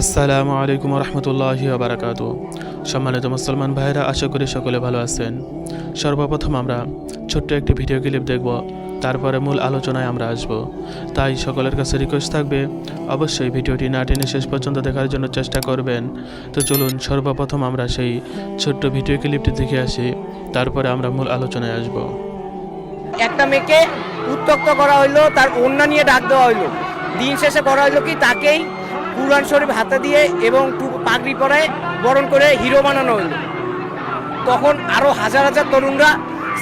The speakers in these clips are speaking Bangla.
আসসালামু আলাইকুম রহমতুল্লাহি বারাকাতু। সম্মানিত মুসলমান ভাইরা, আশা করি সকলে ভালো আছেন। সর্বপ্রথম আমরা ছোট্ট একটি ভিডিও ক্লিপ দেখব, তারপরে মূল আলোচনায় আমরা আসব। তাই সকলের কাছে রিকোয়েস্ট থাকবে, অবশ্যই ভিডিওটি না টেনে শেষ পর্যন্ত দেখার জন্য চেষ্টা করবেন। তো চলুন সর্বপ্রথম আমরা সেই ছোট্ট ভিডিও ক্লিপটি দেখে আসি, তারপরে আমরা মূল আলোচনায় আসব। একটা মেয়েকে উত্ত্যক্ত করা হইলো, তার ওড়না নিয়ে ডাক দেওয়া হইলো। দিন শেষে করা হইলো কি, তাকেই কুরআন শরীফ হাতে দিয়ে এবং পাগড়ি পরায় বরণ করে হিরো বানানো হইলো। তখন আরো হাজার হাজার তরুণরা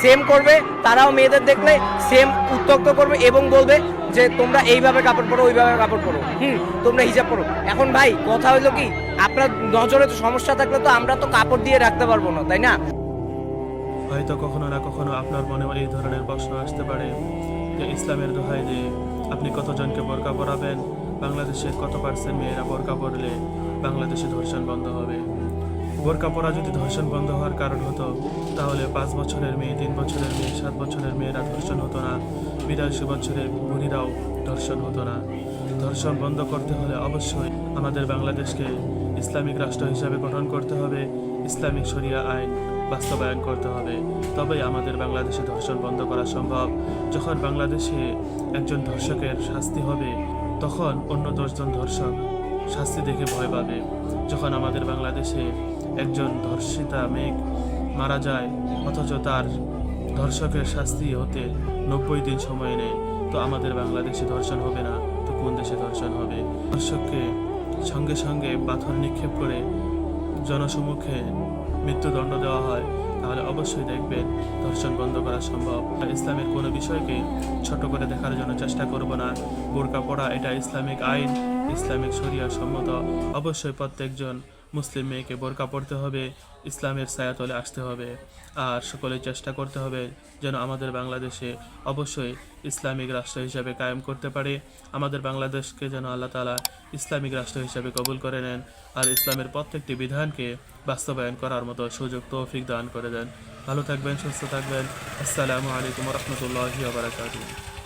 সেম করবে, তারাও মেয়েদের দেখলে সেম উত্ত্যক্ত করবে এবং বলবে যে তোমরা এইভাবে কাপড় পরো, ওইভাবে কাপড় পরো, তোমরা হিজাব পরো। এখন ভাই কথা হইলো কি, আপনার নজরে তো সমস্যা থাকলে তো আমরা তো কাপড় দিয়ে রাখতে পারবো না, তাই না? হয়তো কখনো না কখনো আপনার মনে এই ধরনের প্রশ্ন আসতে পারে যে ইসলামের দোহাই দিয়ে আপনি কতজনকে বোরকা পরাবেন? বাংলাদেশের কত পার্সেন্ট মেয়েরা বোরকা পরলে বাংলাদেশে ধর্ষণ বন্ধ হবে? বোরকা পরা যদি ধর্ষণ বন্ধ হওয়ার কারণ হতো, তাহলে 5 বছরের মেয়ে, 3 বছরের মেয়ে, 7 বছরের মেয়েরা ধর্ষণ হতো না, 82 বছরের বুড়িরাও ধর্ষণ হতো না। ধর্ষণ বন্ধ করতে হলে অবশ্যই আমাদের বাংলাদেশকে ইসলামিক রাষ্ট্র হিসাবে গঠন করতে হবে, ইসলামিক শরিয়া আইন বাস্তবায়ন করতে হবে, তবেই আমাদের বাংলাদেশে ধর্ষণ বন্ধ করা সম্ভব। যখন বাংলাদেশে একজন ধর্ষকের শাস্তি হবে, তখন অন্য 10 জন ধর্ষক শাস্তি দেখে ভয় পাবে। যখন আমাদের বাংলাদেশে একজন ধর্ষিতা মেয়ে মারা যায়, অথচ তার ধর্ষকের শাস্তি হতে 90 দিন সময় নেয়, তো আমাদের বাংলাদেশে ধর্ষণ হবে না তো কোন দেশে ধর্ষণ হবে? ধর্ষককে সঙ্গে সঙ্গে পাথর নিক্ষেপ করে জনসম্মুখে মৃত্যুদণ্ড দেওয়া হয়, তাহলে অবশ্যই দেখবেন ধর্ষণ বন্ধ করা সম্ভব। ইসলামের কোনো বিষয়কে ছোট করে দেখার জন্য চেষ্টা করব না। বোরকা পরা এটা ইসলামিক আইন, ইসলামিক শরিয়া সম্মত। অবশ্যই প্রত্যেকজন মুসলিম মেয়েকে বোরকা পরতে হবে, ইসলামের ছায়াতলে আসতে হবে, আর সকলে চেষ্টা করতে হবে যেন আমাদের বাংলাদেশে অবশ্যই ইসলামিক রাষ্ট্র হিসাবে কায়েম করতে পারে। আমাদের বাংলাদেশকে যেন আল্লাহ তাআলা ইসলামিক রাষ্ট্র হিসাবে কবুল করে নেন, আর ইসলামের প্রত্যেকটি বিধানকে বাস্তবায়ন করার মতো সুযোগ তৌফিক দান করে দেন। ভালো থাকবেন, সুস্থ থাকবেন। আসসালামু আলাইকুম রহমতুল্লাহি ওয়া বারাকাতুহু।